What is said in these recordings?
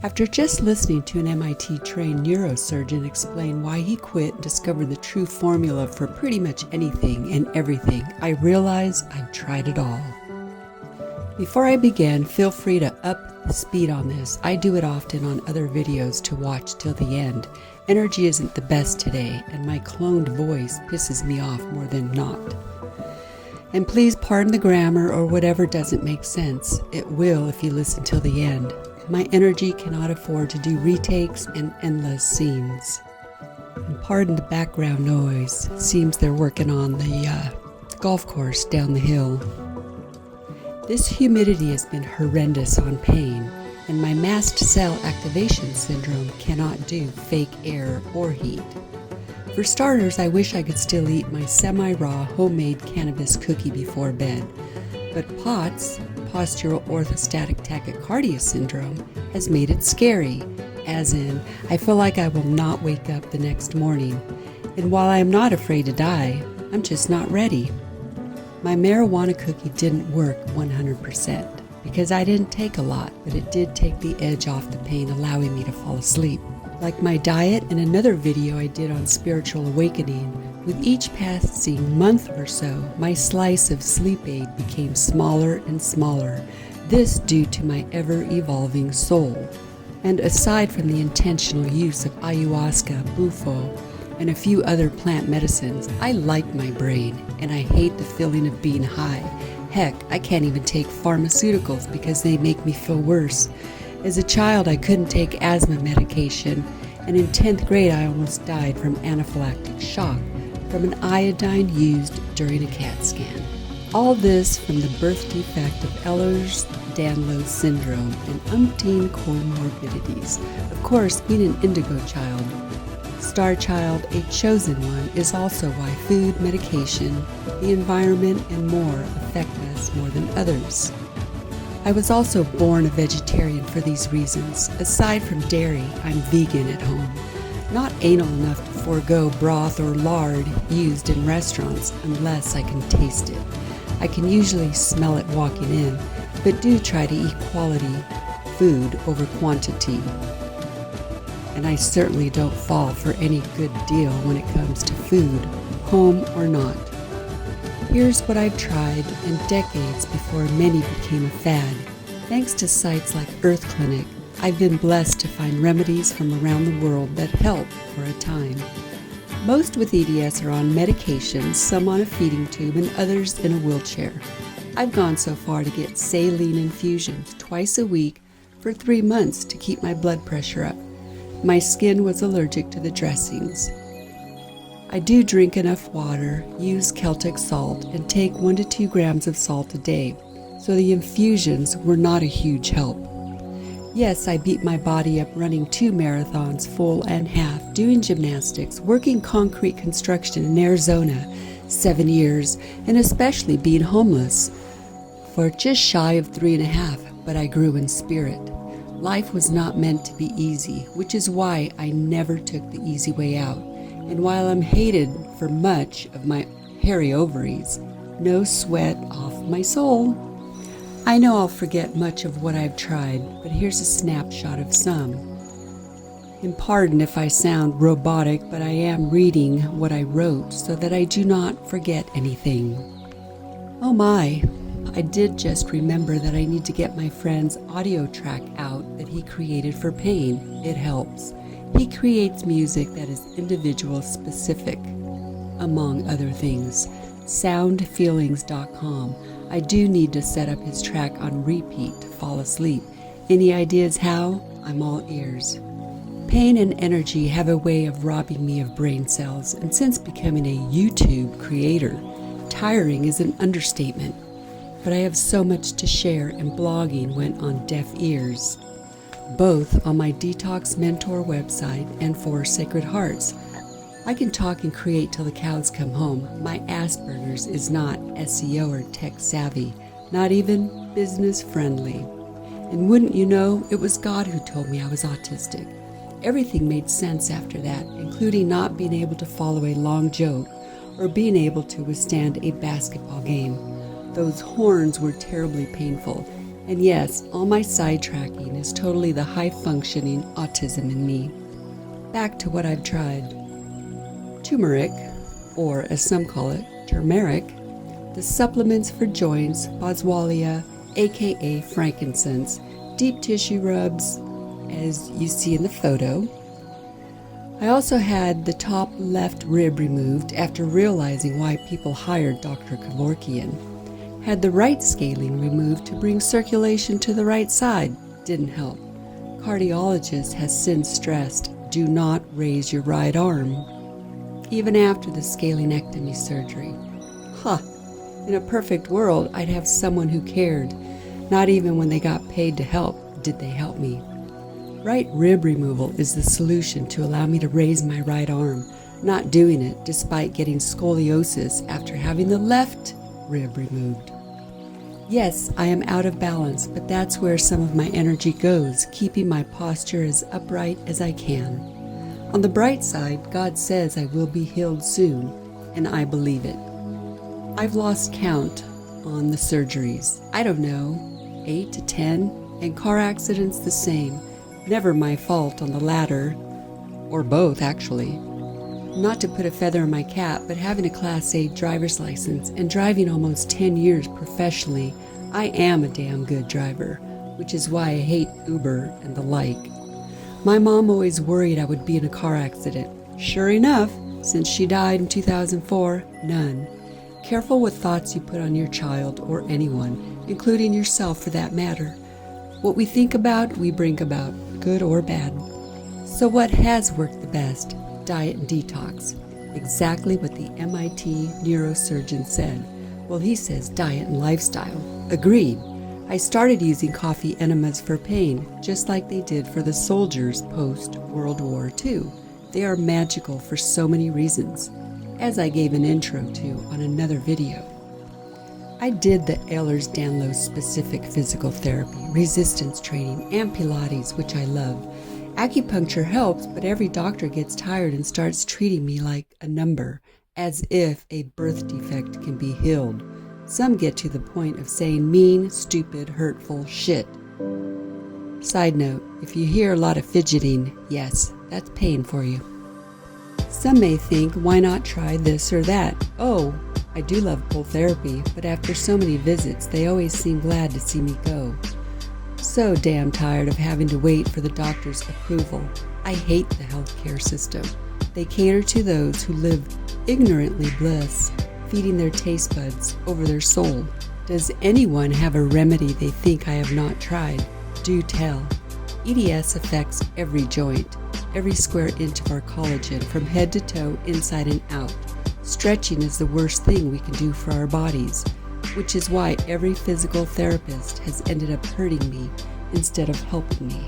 After just listening to an MIT-trained neurosurgeon explain why he quit and discovered the true formula for pretty much anything and everything, I realized I've tried it all. Before I begin, feel free to up the speed on this. I do it often on other videos to watch till the end. Energy isn't the best today, and my cloned voice pisses me off more than not. And please pardon the grammar or whatever doesn't make sense. It will if you listen till the end. My energy cannot afford to do retakes and endless scenes. And pardon the background noise. Seems they're working on the golf course down the hill. This humidity has been horrendous on Pain, and my mast cell activation syndrome cannot do fake air or heat. For starters, I wish I could still eat my semi-raw homemade cannabis cookie before bed, but POTS, postural orthostatic tachycardia syndrome, has made it scary, as in, I feel like I will not wake up the next morning, and while I am not afraid to die, I'm just not ready. My marijuana cookie didn't work 100% because I didn't take a lot, but it did take the edge off the pain, allowing me to fall asleep. Like my diet and another video I did on spiritual awakening, with each passing month or so, my slice of sleep aid became smaller and smaller, this due to my ever-evolving soul. And aside from the intentional use of ayahuasca, bufo, and a few other plant medicines, I like my brain, and I hate the feeling of being high. Heck, I can't even take pharmaceuticals because they make me feel worse. As a child, I couldn't take asthma medication, and in 10th grade I almost died from anaphylactic shock from an iodine used during a CAT scan. All this from the birth defect of Ehlers-Danlos syndrome and umpteen comorbidities. Of course, being an indigo child, star child, a chosen one, is also why food, medication, the environment, and more affect us more than others. I was also born a vegetarian for these reasons. Aside from dairy, I'm vegan at home. Not anal enough to forego broth or lard used in restaurants unless I can taste it. I can usually smell it walking in, but do try to eat quality food over quantity. And I certainly don't fall for any good deal when it comes to food, home or not. Here's what I've tried in decades before many became a fad. Thanks to sites like Earth Clinic, I've been blessed to find remedies from around the world that help for a time. Most with EDS are on medications, some on a feeding tube, and others in a wheelchair. I've gone so far to get saline infusions twice a week for 3 months to keep my blood pressure up. My skin was allergic to the dressings. I do drink enough water, use Celtic salt, and take 1 to 2 grams of salt a day, so the infusions were not a huge help. Yes, I beat my body up running 2 marathons, full and half, doing gymnastics, working concrete construction in Arizona 7 years, and especially being homeless for just shy of 3.5, but I grew in spirit. Life was not meant to be easy, which is why I never took the easy way out. And while I'm hated for much of my hairy ovaries, no sweat off my soul. I know I'll forget much of what I've tried, but here's a snapshot of some. And pardon if I sound robotic, but I am reading what I wrote so that I do not forget anything. Oh my, I did just remember that I need to get my friend's audio track out that he created for Pain. It helps. He creates music that is individual specific, among other things. Soundfeelings.com. I do need to set up his track on repeat to fall asleep. Any ideas how? I'm all ears. Pain and energy have a way of robbing me of brain cells, and since becoming a YouTube creator, tiring is an understatement. But I have so much to share, and blogging went on deaf ears. Both on my Detox Mentor website and for Sacred Hearts. I can talk and create till the cows come home. My Asperger's is not SEO or tech savvy, not even business friendly. And wouldn't you know, it was God who told me I was autistic. Everything made sense after that, including not being able to follow a long joke or being able to withstand a basketball game. Those horns were terribly painful, And yes, all my sidetracking is totally the high-functioning autism in me. Back to what I've tried. Turmeric, or as some call it, turmeric, the supplements for joints, boswellia, aka frankincense, deep tissue rubs, as you see in the photo. I also had the top left rib removed after realizing why people hired Dr. Kevorkian. Had the right scaling removed to bring circulation to the right side. Didn't help. Cardiologist has since stressed, do not raise your right arm. Even after the scalenectomy surgery. In a perfect world, I'd have someone who cared. Not even when they got paid to help, did they help me. Right rib removal is the solution to allow me to raise my right arm, not doing it despite getting scoliosis after having the left rib removed. Yes, I am out of balance, but that's where some of my energy goes, keeping my posture as upright as I can. On the bright side, God says I will be healed soon, and I believe it. I've lost count on the surgeries. I don't know, 8 to 10, and car accidents the same. Never my fault on the latter, or both actually. Not to put a feather in my cap, but having a Class A driver's license and driving almost 10 years professionally, I am a damn good driver, which is why I hate Uber and the like. My mom always worried I would be in a car accident. Sure enough, since she died in 2004, none. Careful what thoughts you put on your child or anyone, including yourself for that matter. What we think about, we bring about, good or bad. So what has worked the best? Diet and detox. Exactly what the MIT Neurosurgeon said. Well, he says diet and lifestyle. Agreed. I started using coffee enemas for pain, just like they did for the soldiers post-World War II. They are magical for so many reasons, as I gave an intro to on another video. I did the Ehlers-Danlos specific physical therapy, resistance training, and Pilates, which I love. Acupuncture helps, but every doctor gets tired and starts treating me like a number, as if a birth defect can be healed. Some get to the point of saying mean, stupid, hurtful shit. Side note, if you hear a lot of fidgeting, yes, that's pain for you. Some may think, why not try this or that? Oh, I do love pole therapy, but after so many visits, they always seem glad to see me go. So damn tired of having to wait for the doctor's approval. I hate the healthcare system. They cater to those who live ignorantly bliss, feeding their taste buds over their soul. Does anyone have a remedy they think I have not tried? Do tell. EDS affects every joint, every square inch of our collagen, from head to toe, inside and out. Stretching is the worst thing we can do for our bodies, which is why every physical therapist has ended up hurting me instead of helping me.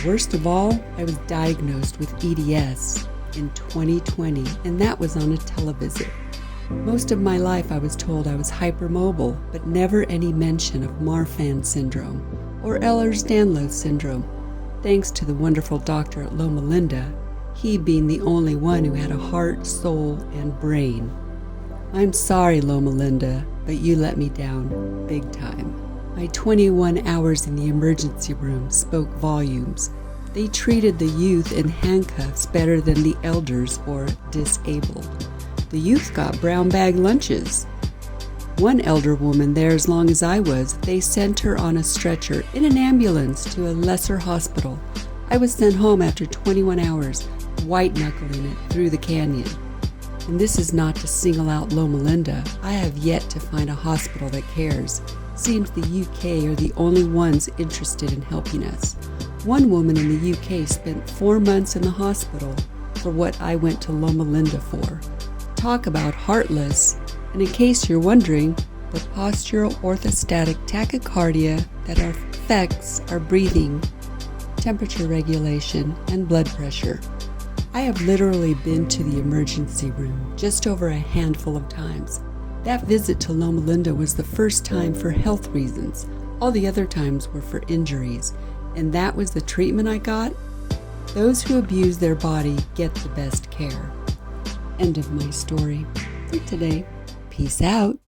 Worst of all, I was diagnosed with EDS in 2020, and that was on a televisit. Most of my life I was told I was hypermobile, but never any mention of Marfan syndrome or Ehlers-Danlos syndrome, thanks to the wonderful doctor at Loma Linda, he being the only one who had a heart, soul, and brain. I'm sorry, Loma Linda, but you let me down big time. My 21 hours in the emergency room spoke volumes. They treated the youth in handcuffs better than the elders or disabled. The youth got brown bag lunches. One elder woman there as long as I was, they sent her on a stretcher in an ambulance to a lesser hospital. I was sent home after 21 hours, white-knuckling it through the canyon. And this is not to single out Loma Linda. I have yet to find a hospital that cares. Seems the UK are the only ones interested in helping us. One woman in the UK spent 4 months in the hospital for what I went to Loma Linda for. Talk about heartless. And in case you're wondering, the postural orthostatic tachycardia that affects our breathing, temperature regulation, and blood pressure. I have literally been to the emergency room just over a handful of times. That visit to Loma Linda was the first time for health reasons. All the other times were for injuries. And that was the treatment I got? Those who abuse their body get the best care. End of my story for today. Peace out.